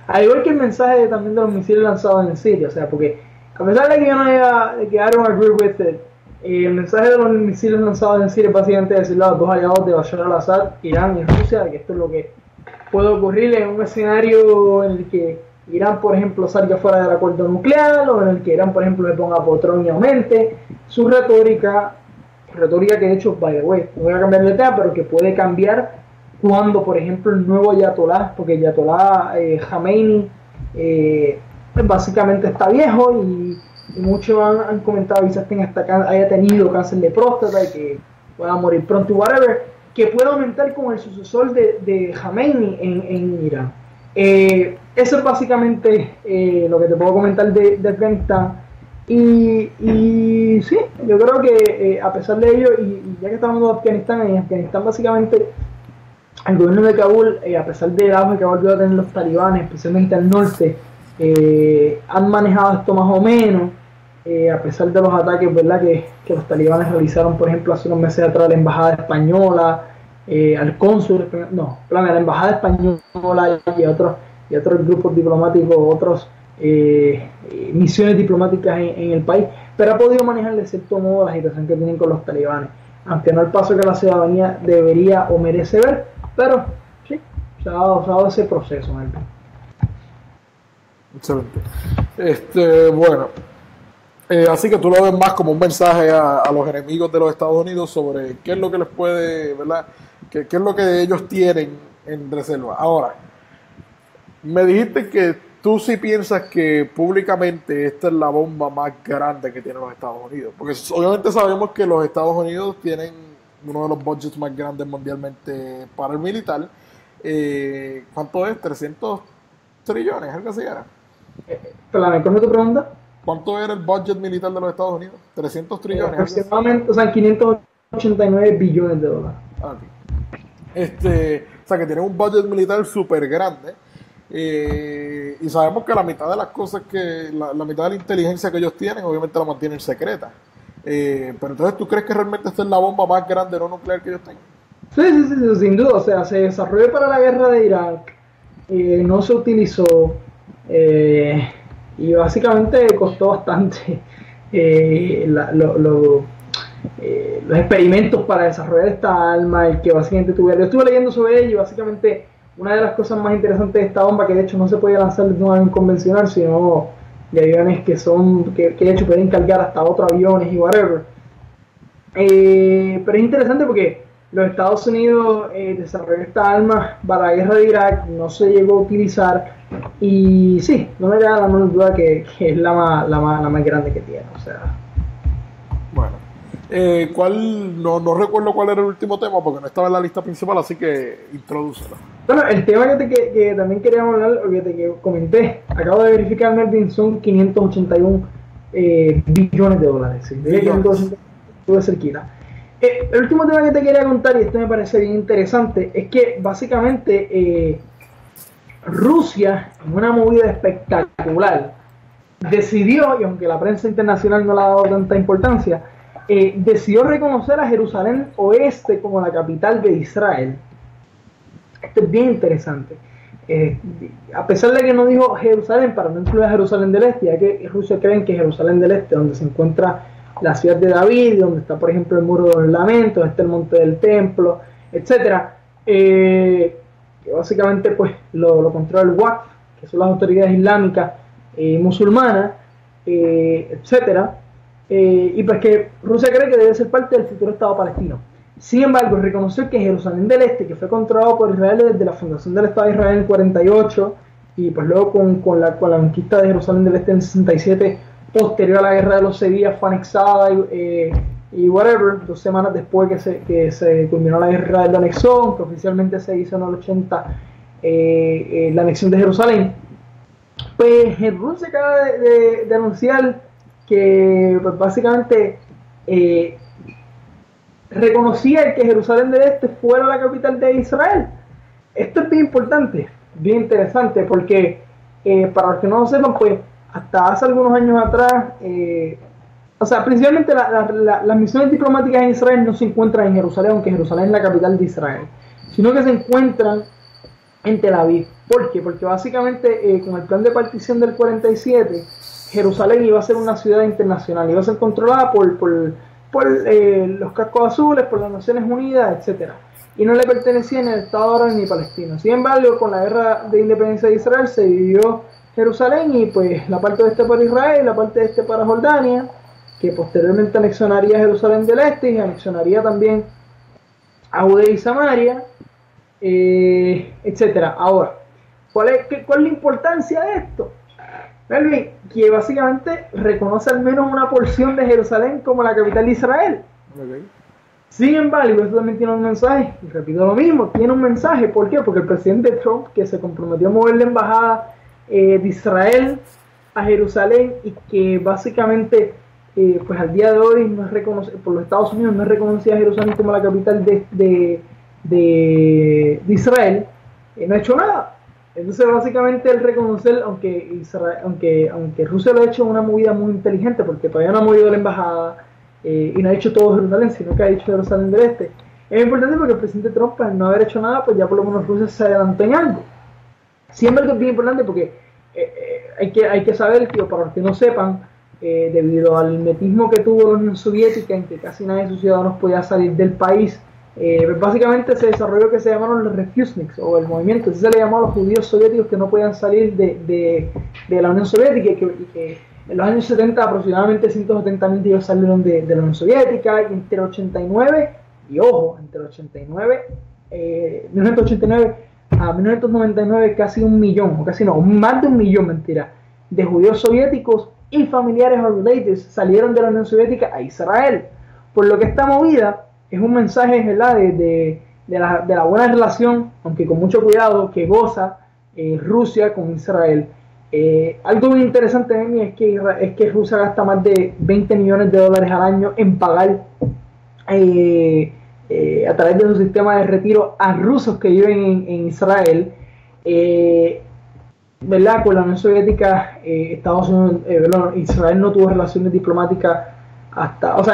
al igual que el mensaje también de los misiles lanzados en Siria, o sea, porque a pesar de que yo no haya, de que I don't agree with it, el mensaje de los misiles lanzados en Siria es básicamente decirle a los dos aliados de Bashar al-Assad, Irán y Rusia, de que esto es lo que puede ocurrir en un escenario en el que Irán, por ejemplo, salga fuera del acuerdo nuclear, o en el que Irán, por ejemplo, le ponga patrón y aumente su retórica que de hecho, by the way, no voy a cambiar de tema, pero que puede cambiar cuando, por ejemplo, el nuevo Ayatollah, porque el Ayatollah Khamenei básicamente está viejo y muchos han comentado quizás haya tenido cáncer de próstata y que pueda morir pronto y whatever, que pueda aumentar como el sucesor de Khamenei en Irán. Eso es básicamente lo que te puedo comentar de Afganistán. Y sí, yo creo que a pesar de ello, y ya que estamos hablando de Afganistán, en Afganistán básicamente el gobierno de Kabul, a pesar del auge que ha volvido a tener los talibanes, especialmente al norte, han manejado esto más o menos, a pesar de los ataques, ¿verdad?, que los talibanes realizaron, por ejemplo, hace unos meses atrás a la embajada española, al cónsul, a la embajada española y otros grupos diplomáticos, otras misiones diplomáticas en el país. pero ha podido manejar de cierto modo la situación que tienen con los talibanes, aunque no el paso que la ciudadanía debería o merece ver, pero sí, se ha dado ese proceso, Melvin. Excelente. Bueno, así que tú lo ves más como un mensaje a los enemigos de los Estados Unidos sobre qué es lo que les puede, ¿verdad? ¿Qué es lo que ellos tienen en reserva? Ahora, me dijiste que tú sí piensas que públicamente esta es la bomba más grande que tienen los Estados Unidos, porque obviamente sabemos que los Estados Unidos tienen uno de los budgets más grandes mundialmente para el militar. ¿Cuánto es? ¿300 trillones? ¿Algo así era? ¿Me coge tu pregunta? ¿Cuánto era el budget militar de los Estados Unidos? 300 trillones. Aproximadamente, o sea, 589 billones de dólares. Okay. O sea, que tienen un budget militar súper grande. Y sabemos que la mitad de las cosas la mitad de la inteligencia que ellos tienen, obviamente la mantienen secreta. Pero entonces, ¿tú crees que realmente esta es la bomba más grande no nuclear que ellos tengan? Sí, sin duda. O sea, se desarrolló para la guerra de Irak, no se utilizó, y básicamente costó bastante los experimentos para desarrollar esta arma, el que básicamente yo estuve leyendo sobre ello, y básicamente una de las cosas más interesantes de esta bomba, que de hecho no se puede lanzar desde un avión convencional, sino de aviones que de hecho pueden cargar hasta otros aviones y whatever. Pero es interesante porque los Estados Unidos desarrolló esta arma para la guerra de Irak, no se llegó a utilizar, y sí, no me da la menor duda que es la más grande que tiene. O sea, bueno, no recuerdo cuál era el último tema porque no estaba en la lista principal, así que introdúcelo. Bueno, el tema que también queríamos hablar, o que comenté, acabo de verificar, Melvin, son 581 billones de dólares. ¿Sí? 581, estuve cerquita. El último tema que te quería contar, y esto me parece bien interesante, es que básicamente Rusia, en una movida espectacular, decidió, y aunque la prensa internacional no le ha dado tanta importancia, decidió reconocer a Jerusalén Oeste como la capital de Israel. Esto es bien interesante. A pesar de que no dijo Jerusalén, para no incluir a Jerusalén del Este, ya que Rusia creen que Jerusalén del Este, donde se encuentra la ciudad de David, donde está por ejemplo el muro de los lamentos, donde está el monte del templo, etcétera, que básicamente pues lo controla el Waqf, que son las autoridades islámicas musulmanas, etcétera, y pues que Rusia cree que debe ser parte del futuro Estado palestino. Sin embargo, reconocer que Jerusalén del Este, que fue controlado por Israel desde la fundación del Estado de Israel en el 48, y pues luego con la conquista de Jerusalén del Este en el 67, posterior a la guerra de los 6 días, fue anexada y whatever, 2 semanas después que se culminó la guerra del anexón, que oficialmente se hizo en el 80, la anexión de Jerusalén. Pues Rusia acaba de anunciar que pues, básicamente reconocía que Jerusalén del Este fuera la capital de Israel. Esto es bien importante, bien interesante, porque para los que no lo sepan, pues hasta hace algunos años atrás, o sea, principalmente las misiones diplomáticas en Israel no se encuentran en Jerusalén, aunque Jerusalén es la capital de Israel, sino que se encuentran en Tel Aviv. ¿Por qué? Porque básicamente con el plan de partición del 47, Jerusalén iba a ser una ciudad internacional, iba a ser controlada por los cascos azules, por las Naciones Unidas, etc. Y no le pertenecía ni al Estado árabe ni palestino. Sin embargo, con la guerra de independencia de Israel se dividió Jerusalén, y pues la parte de este para Israel, la parte de este para Jordania, que posteriormente anexionaría Jerusalén del Este y anexionaría también a Judea y Samaria, etcétera. Ahora, ¿cuál es la importancia de esto? Melvin, que básicamente reconoce al menos una porción de Jerusalén como la capital de Israel. Okay. Sin embargo, esto también tiene un mensaje, y repito lo mismo, tiene un mensaje. ¿Por qué? Porque el presidente Trump, que se comprometió a mover la embajada de Israel a Jerusalén, y que básicamente pues al día de hoy no es por los Estados Unidos no es reconocida Jerusalén como la capital de Israel, no ha hecho nada. Entonces básicamente el reconocer, aunque Rusia lo ha hecho una movida muy inteligente, porque todavía no ha movido la embajada y no ha hecho todo Jerusalén, sino que ha hecho Jerusalén del Este, es importante porque el presidente Trump, al no haber hecho nada, pues ya por lo menos Rusia se adelantó en algo. Siempre es bien importante porque hay que saber, tío, para los que no sepan, debido al mimetismo que tuvo la Unión Soviética, en que casi nadie de sus ciudadanos podía salir del país, básicamente se desarrolló lo que se llamaron los refuseniks, o el movimiento, así se le llamó a los judíos soviéticos que no podían salir de la Unión Soviética, y que en los años 70 aproximadamente 170.000 de ellos salieron de la Unión Soviética, y entre el 89, y ojo, entre el 1989 a 1999 casi 1 millón, o casi no, más de 1 millón, mentira, de judíos soviéticos y familiares o relatives salieron de la Unión Soviética a Israel. Por lo que esta movida es un mensaje, ¿verdad?, de la buena relación, aunque con mucho cuidado, que goza Rusia con Israel. Algo muy interesante de mí es que Rusia gasta más de 20 millones de dólares al año en pagar a través de su sistema de retiro a rusos que viven en Israel. ¿Verdad? Con la Unión Soviética, Estados Unidos, Israel no tuvo relaciones diplomáticas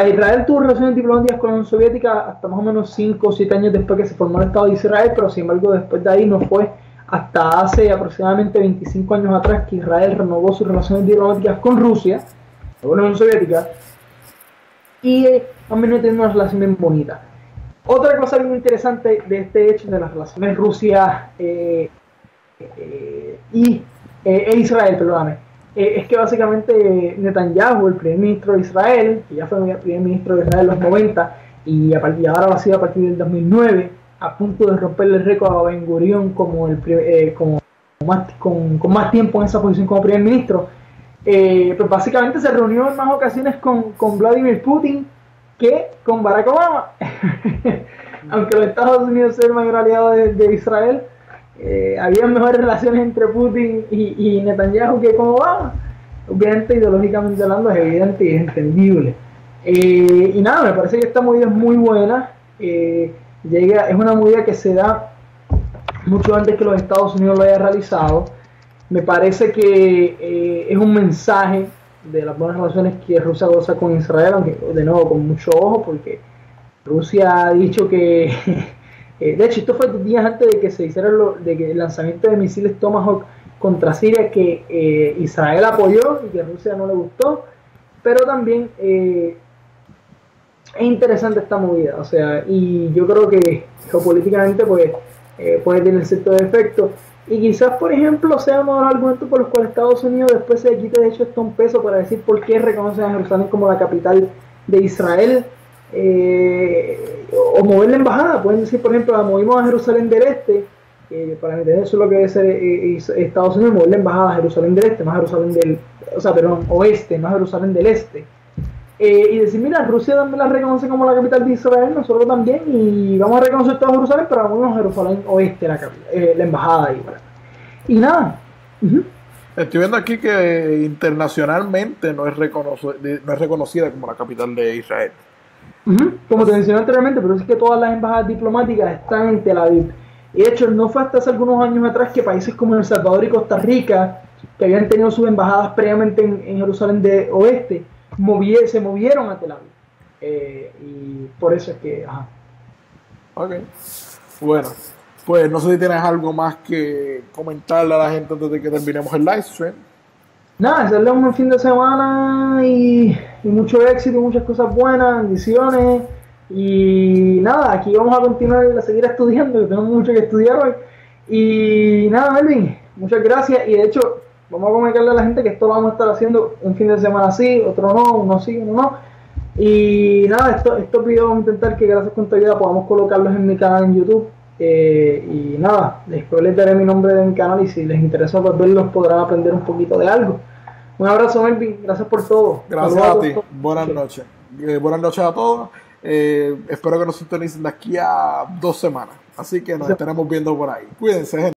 Israel tuvo relaciones diplomáticas con la Unión Soviética hasta más o menos 5 o 7 años después que se formó el Estado de Israel, pero sin embargo después de ahí no fue hasta hace aproximadamente 25 años atrás que Israel renovó sus relaciones diplomáticas con Rusia, con la Unión Soviética, y también no tiene una relación bien bonita. Otra cosa bien interesante de este hecho de las relaciones Rusia e Israel, es que básicamente Netanyahu, el primer ministro de Israel, que ya fue el primer ministro de Israel en los 90 y ahora lo ha sido a partir del 2009, a punto de romperle el récord a Ben Gurion con más tiempo en esa posición como primer ministro, pues básicamente se reunió en más ocasiones con Vladimir Putin que con Barack Obama. Aunque los Estados Unidos son el mayor aliado de Israel, había mejores relaciones entre Putin y Netanyahu que con Obama. Obviamente, ideológicamente hablando, es evidente y es entendible. Y nada, me parece que esta movida es muy buena. Es una movida que se da mucho antes que los Estados Unidos lo haya realizado. Me parece que es un mensaje de las buenas relaciones que Rusia goza con Israel, aunque de nuevo con mucho ojo, porque Rusia ha dicho que de hecho esto fue días antes de que se hiciera el lanzamiento de misiles Tomahawk contra Siria, que Israel apoyó y que Rusia no le gustó, pero también es interesante esta movida, y yo creo que geopolíticamente pues puede tener cierto efecto. Y quizás, por ejemplo, sea uno de los argumentos por los cuales Estados Unidos después se quite de hecho esto un peso para decir por qué reconocen a Jerusalén como la capital de Israel, o mover la embajada. Pueden decir, por ejemplo, la movimos a Jerusalén del Este, para entender eso es lo que debe ser Estados Unidos, mover la embajada a Jerusalén del Este, no a Jerusalén oeste, no a Jerusalén del Este. Y decir, mira, Rusia también la reconoce como la capital de Israel, nosotros también, y vamos a reconocer todo Jerusalén, pero vamos a Jerusalén oeste, la embajada ahí. Y nada. Estoy viendo aquí que internacionalmente no es reconocida como la capital de Israel. Como te mencioné anteriormente, pero es que todas las embajadas diplomáticas están en Tel Aviv. Y de hecho, no fue hasta hace algunos años atrás que países como El Salvador y Costa Rica, que habían tenido sus embajadas previamente en Jerusalén de oeste, se movieron a Tel Aviv, y por eso es que Ok, bueno, pues no sé si tienes algo más que comentarle a la gente antes de que terminemos el live stream. Nada, hacerle un buen fin de semana y mucho éxito y muchas cosas buenas, bendiciones, y nada, aquí vamos a continuar a seguir estudiando, que tenemos mucho que estudiar hoy. Y nada, Melvin, muchas gracias. Y de hecho, vamos a comunicarle a la gente que esto lo vamos a estar haciendo un fin de semana sí, otro no, uno sí, uno no. Y nada, estos videos vamos a intentar que gracias con tu ayuda podamos colocarlos en mi canal en YouTube. Y nada, después les daré mi nombre de mi canal y si les interesa pues verlos podrán aprender un poquito de algo. Un abrazo, Melvin, gracias por todo. Gracias a ti, buenas noches. Buenas noches a todos. Espero que nos sintonicen de aquí a 2 semanas. Así que nos estaremos viendo por ahí. Cuídense, gente.